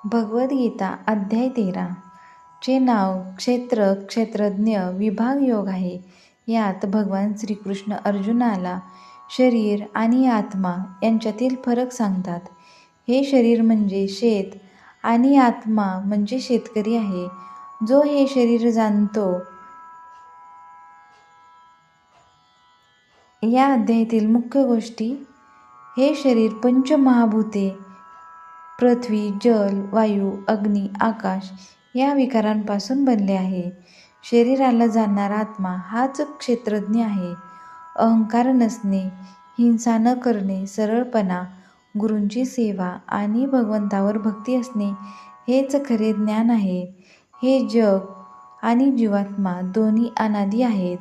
भगवद्गीता अध्याय 13 चे नाव क्षेत्र क्षेत्रज्ञ विभाग योग आहे. यात भगवान श्रीकृष्ण अर्जुनाला शरीर आणि आत्मा यांच्यातील फरक सांगतात. हे शरीर म्हणजे शेत आणि आत्मा म्हणजे शेतकरी आहे. जो हे शरीर जाणतो. या अध्यायातील मुख्य गोष्टी: हे शरीर पंचमहाभूते पृथ्वी, जल, वायू, अग्नी, आकाश या विकारांपासून बनले आहे. शरीराला जाणणारा आत्मा हाच क्षेत्रज्ञ आहे. अहंकार नसणे, हिंसा न करणे, सरळपणा, गुरूंची सेवा आणि भगवंतावर भक्ती असणे हेच खरे ज्ञान आहे. हे जग आणि जीवात्मा दोन्ही अनादि आहेत.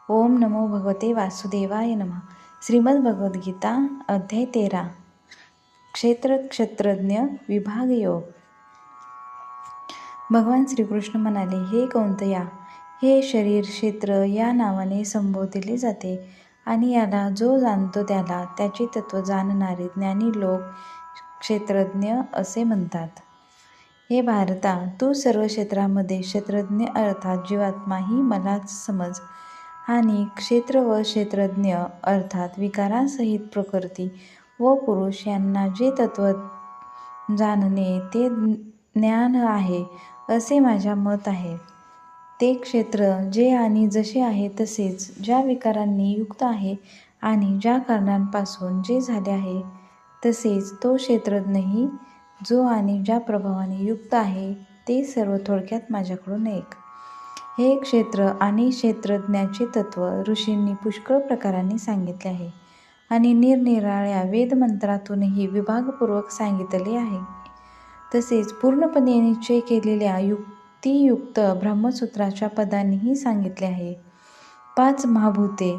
ओम नमो भगवते वासुदेवाय नमः. श्रीमद भगवद्गीता अध्याय 13 क्षेत्र क्षेत्रज्ञ विभाग योग. भगवान श्रीकृष्ण म्हणाले, हे कौंतया, हे शरीर क्षेत्र या नावाने संबोधले जाते आणि याला जो जाणतो त्याला त्याचे तत्व जाणणारे ज्ञानी लोक क्षेत्रज्ञ असे म्हणतात. हे भारता, तू सर्व क्षेत्रामध्ये क्षेत्रज्ञ अर्थात जीवात्मा ही मलाच समज आणि क्षेत्र व क्षेत्रज्ञ अर्थात विकारांसहित प्रकृती व पुरुष यांना जे तत्व जाणणे ते ज्ञान आहे असे माझ्या मत आहे. ते क्षेत्र जे आणि जसे आहे तसेच ज्या विकारांनी युक्त आहे आणि ज्या कारणांपासून जे झाले आहे तसेच तो क्षेत्रज्ञही जो आणि ज्या प्रभावाने युक्त आहे ते सर्व थोडक्यात माझ्याकडून ऐक. हे क्षेत्र आणि क्षेत्रज्ञाचे तत्व ऋषींनी पुष्कळ प्रकारांनी सांगितले आहे आणि निरनिराळ्या वेदमंत्रातूनही विभागपूर्वक सांगितले आहे. तसेच पूर्णपणे निश्चय केलेल्या युक्तियुक्त ब्रह्मसूत्राच्या पदांनीही सांगितले आहे. 5 महाभूते,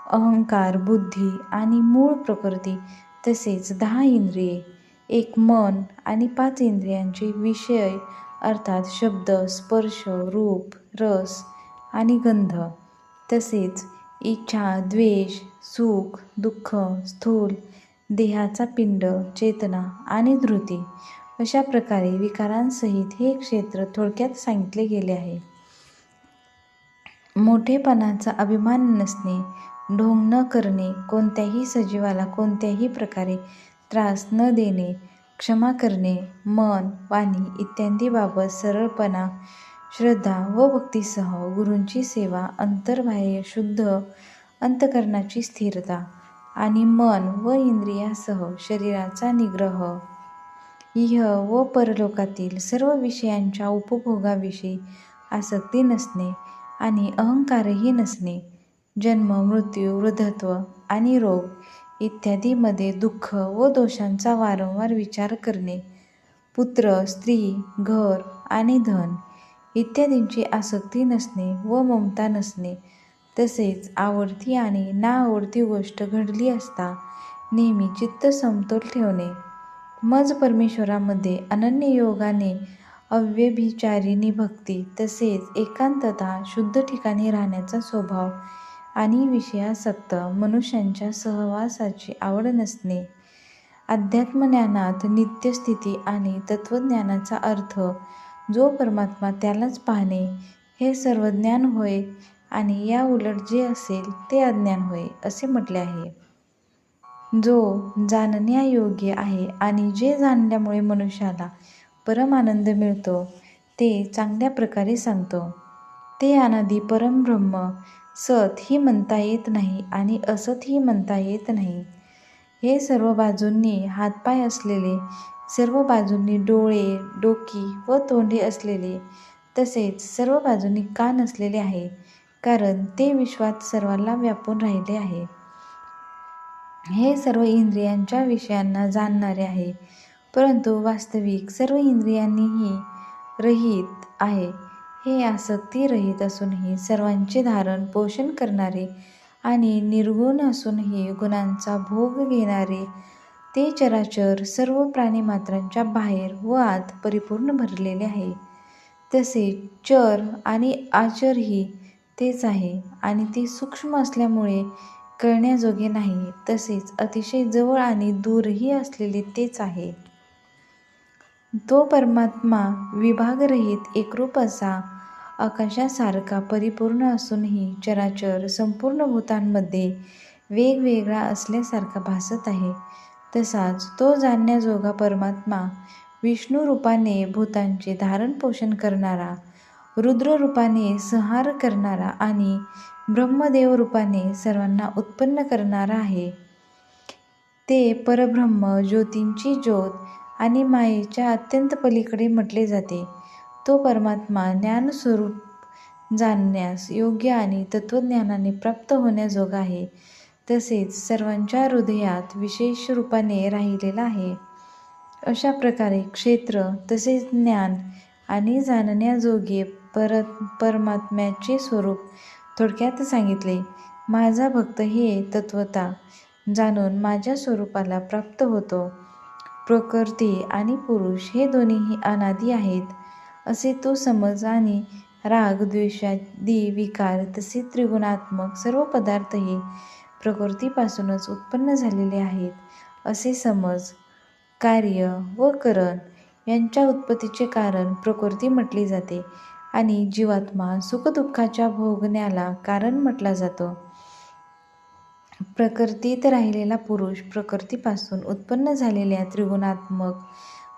अहंकार, बुद्धी आणि मूळ प्रकृती, तसेच 10 इंद्रिये, 1 मन आणि 5 इंद्रियांचे विषय अर्थात शब्द, स्पर्श, रूप, रस आणि गंध, तसेच इच्छा, द्वेष, सुख, दुःख, स्थूल देहाचा पिंड, चेतना आणि धृती अशा प्रकारे विकारांसहित हे क्षेत्र थोडक्यात सांगितले गेले आहे. मोठेपणाचा अभिमान नसणे, ढोंग न करणे, कोणत्याही सजीवाला कोणत्याही प्रकारे त्रास न देणे, क्षमा करणे, मन, वाणी इत्यादींबाबत सरळपणा, श्रद्धा व भक्तीसह गुरूंची सेवा, अंतर्बाह्य शुद्ध अंतःकरणाची स्थिरता आणि मन व इंद्रियासह शरीराचा निग्रह, इह व परलोकातील सर्व विषयांच्या उपभोगाविषयी आसक्ती नसणे आणि अहंकारही नसणे, जन्म, मृत्यू, वृद्धत्व आणि रोग इत्यादीमध्ये दुःख व दोषांचा वारंवार विचार करणे, पुत्र, स्त्री, घर आणि धन इत्यादींची आसक्ती नसणे व ममता नसणे, तसेच आवडती आणि नाआवडती गोष्ट घडली असता नेहमी चित्त समतोल ठेवणे, मज परमेश्वरामध्ये अनन्य योगाने अव्यभिचारिणी भक्ती, तसेच एकांतता, शुद्ध ठिकाणी राहण्याचा स्वभाव आणि विषयासक्त मनुष्यांच्या सहवासाची आवड नसणे, अध्यात्मज्ञानात नित्यस्थिती आणि तत्त्वज्ञानाचा अर्थ जो परमात्मा त्यालाच पाहणे हे सर्व ज्ञान होय आणि या उलट जे असेल ते अज्ञान होय असे म्हटले आहे. जो जाणण्यायोग्य आहे आणि जे जाणल्यामुळे मनुष्याला परमानंद मिळतो ते चांगल्या प्रकारे सांगतो. ते अनादि परमब्रह्म सत ही म्हणता येत नाही आणि असत ही म्हणता येत नाही. हे सर्व बाजूंनी हातपाय असलेले, सर्व बाजूंनी डोळे, डोकी व तोंडे असलेले, तसेच सर्व बाजूंनी कान असलेले आहे, कारण ते विश्वात सर्वांना व्यापून राहिले आहे. हे सर्व इंद्रियांच्या विषयांना जाणणारे आहे, परंतु वास्तविक सर्व इंद्रियांनीही रहित आहे. हे आसक्तीरहित असूनही सर्वांचे धारण पोषण करणारे आणि निर्गुण असूनही गुणांचा भोग घेणारे, ते चराचर सर्व प्राणिमात्रांच्या बाहेर व आत परिपूर्ण भरलेले आहे. तसेच चर आणि आचरही तेच आहे आणि ते सूक्ष्म असल्यामुळे कळण्याजोगे नाही, तसेच अतिशय जवळ आणि दूरही असलेले तेच आहे. तो परमात्मा विभागरहित एकरूप असा आकाशासारखा परिपूर्ण असूनही चराचर संपूर्ण भूतांमध्ये वेगवेगळा असल्यासारखा भासत आहे. तसाच तो जाणण्याजोगा परमात्मा विष्णू रूपाने भूतांचे धारण पोषण करणारा, रुद्र रूपाने संहार करणारा आणि ब्रह्मदेव रूपाने सर्वांना उत्पन्न करणारा आहे. ते परब्रह्म, ज्योतींची ज्योत आणि मायेच्या अत्यंत पलीकडे म्हटले जाते. तो परमात्मा ज्ञानस्वरूप जाणण्यास योग्य आणि तत्त्वज्ञानाने प्राप्त होण्याजोगा आहे. तसेच सर्वांच्या हृदयात विशेष रूपाने राहिलेला आहे. अशा प्रकारे क्षेत्र तसेच ज्ञान आणि जाणण्याजोगे परमात्म्याचे स्वरूप थोडक्यात सांगितले. माझा भक्त हे तत्वता जाणून माझ्या स्वरूपाला प्राप्त होतो. प्रकृती आणि पुरुष हे दोन्हीही अनादी आहेत असे तू समज आणि राग, द्वेषादी विकार तसेच त्रिगुणात्मक सर्व पदार्थ हे प्रकृतीपासूनच उत्पन्न झालेले आहेत असे समज. कार्य व करण यांच्या उत्पत्तीचे कारण प्रकृती म्हटली जाते आणि जीवात्मा सुखदुःखाच्या भोगण्याला कारण म्हटला जातो. प्रकृतीत राहिलेला पुरुष प्रकृतीपासून उत्पन्न झालेल्या त्रिगुणात्मक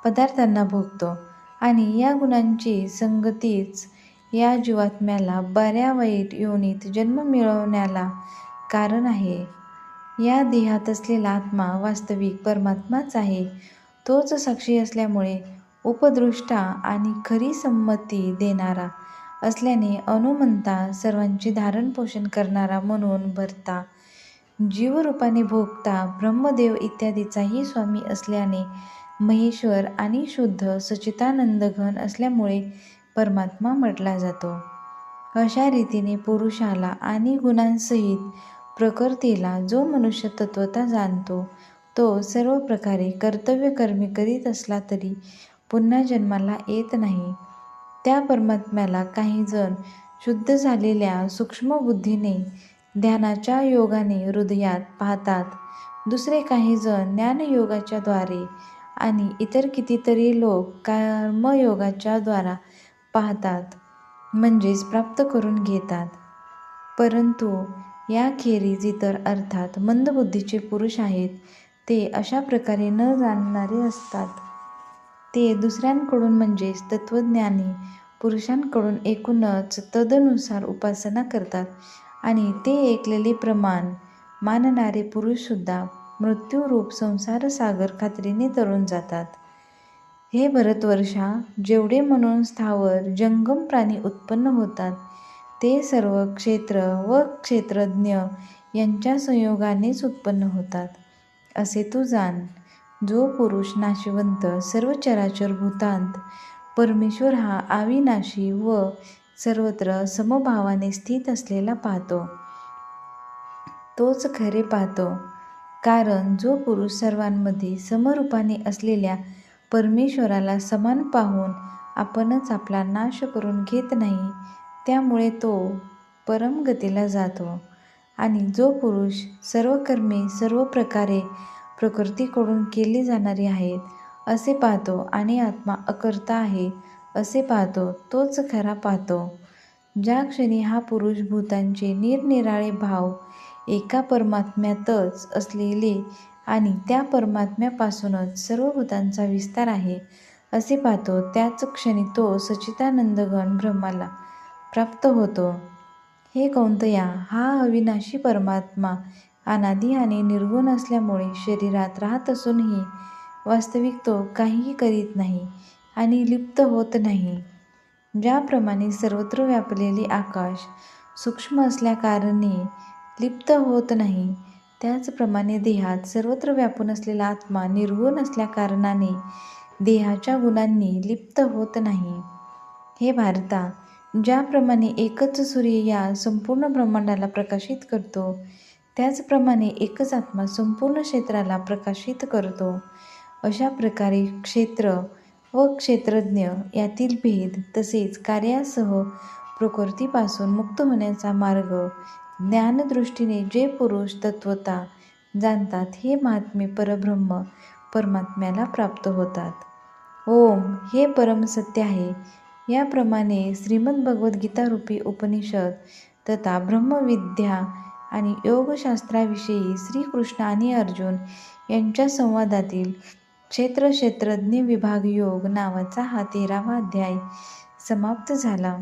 पदार्थांना भोगतो आणि या गुणांची संगतीच या जीवात्म्याला बऱ्या वाईट योनीत जन्म मिळवण्याला कारण आहे. या देहात असलेला आत्मा वास्तविक परमात्माच आहे. तोच साक्षी असल्यामुळे उपद्रष्टा आणि खरी संमती देणारा असल्याने अनुमंता, सर्वांचे धारण पोषण करणारा म्हणून भरता, जीवरूपाने भोगता, ब्रह्मदेव इत्यादीचाही स्वामी असल्याने महेश्वर आणि शुद्ध सच्चिदानंदघन असल्यामुळे परमात्मा म्हटला जातो. अशा रीतीने पुरुषाला आणि गुणांसहित प्रकृतीला जो मनुष्य तत्वता जाणतो तो सर्व प्रकारे कर्तव्य कर्मे करीत असला तरी पुन्हा जन्माला येत नाही. त्या परमात्म्याला काही जण शुद्ध झालेल्या सूक्ष्म बुद्धीने ध्यानाच्या योगाने हृदयात पाहतात, दुसरे काही जण ज्ञानयोगाच्या द्वारे आणि इतर कितीतरी लोक कर्मयोगाच्या द्वारा पाहतात, म्हणजेच प्राप्त करून घेतात. परंतु याखेरीज इतर अर्थात मंदबुद्धीचे पुरुष आहेत, ते अशा प्रकारे न जाणणारे असतात. ते दुसऱ्यांकडून म्हणजेच तत्त्वज्ञानी पुरुषांकडून ऐकूनच तदनुसार उपासना करतात आणि ते ऐकलेले प्रमाण मानणारे पुरुषसुद्धा मृत्यूरूप संसारसागर खात्रीने तरून जातात. हे भरतवर्षा, जेवढे म्हणून स्थावर जंगम प्राणी उत्पन्न होतात ते सर्व क्षेत्र व क्षेत्रज्ञ यांच्या संयोगानेच उत्पन्न होतात असे तू जाण. जो पुरुष नाशिवंत सर्व चराचर भूतांत परमेश्वर हा अविनाशी व सर्वत्र समभावाने स्थित असलेला पाहतो, तोच खरे पाहतो. कारण जो पुरुष सर्वांमध्ये समरूपाने असलेल्या परमेश्वराला समान पाहून आपणच आपला नाश करून घेत नाही, त्यामुळे तो परमगतीला जातो. आणि जो पुरुष सर्व कर्मे सर्व प्रकारे प्रकृतीकडून केली जाणारी आहेत असे पाहतो आणि आत्मा अकर्ता आहे असे पाहतो, तोच खरा पाहतो. ज्या क्षणी हा पुरुष भूतांचे निरनिराळे भाव एका परमात्म्यातच असलेले आणि त्या परमात्म्यापासूनच सर्व भूतांचा विस्तार आहे असे पाहतो, त्याच क्षणी तो सच्चिदानंदघन ब्रह्माला प्राप्त होतो. हे कौंतया, हा अविनाशी परमात्मा अनादी आणि निर्गुण असल्यामुळे शरीरात राहत असूनही वास्तविक तो काहीही करीत नाही आणि लिप्त होत नाही. ज्याप्रमाणे सर्वत्र व्यापलेले आकाश सूक्ष्म असल्याकारणे लिप्त होत नाही, त्याचप्रमाणे देहात सर्वत्र व्यापून असलेला आत्मा निर्गुण असल्याकारणाने देहाच्या गुणांनी लिप्त होत नाही. हे भारता, ज्याप्रमाणे एकच सूर्य या संपूर्ण ब्रह्मांडाला प्रकाशित करतो, त्याचप्रमाणे एकच आत्मा संपूर्ण क्षेत्राला प्रकाशित करतो. अशा प्रकारे क्षेत्र व क्षेत्रज्ञ यातील भेद तसेच कार्यासह प्रकृतीपासून मुक्त होण्याचा मार्ग ज्ञानदृष्टीने जे पुरुष तत्वता जाणतात हे महात्मे परब्रह्म परमात्म्याला प्राप्त होतात. ओम हे परम सत्य आहे. याप्रमाणे श्रीमद्भगवद्गीतारूपी उपनिषद तथा ब्रह्मविद्या आणि योगशास्त्राविषयी श्रीकृष्ण आणि अर्जुन यांच्या संवादातील क्षेत्रज्ञ विभाग योग नावाचा हा 13वा अध्याय समाप्त झाला.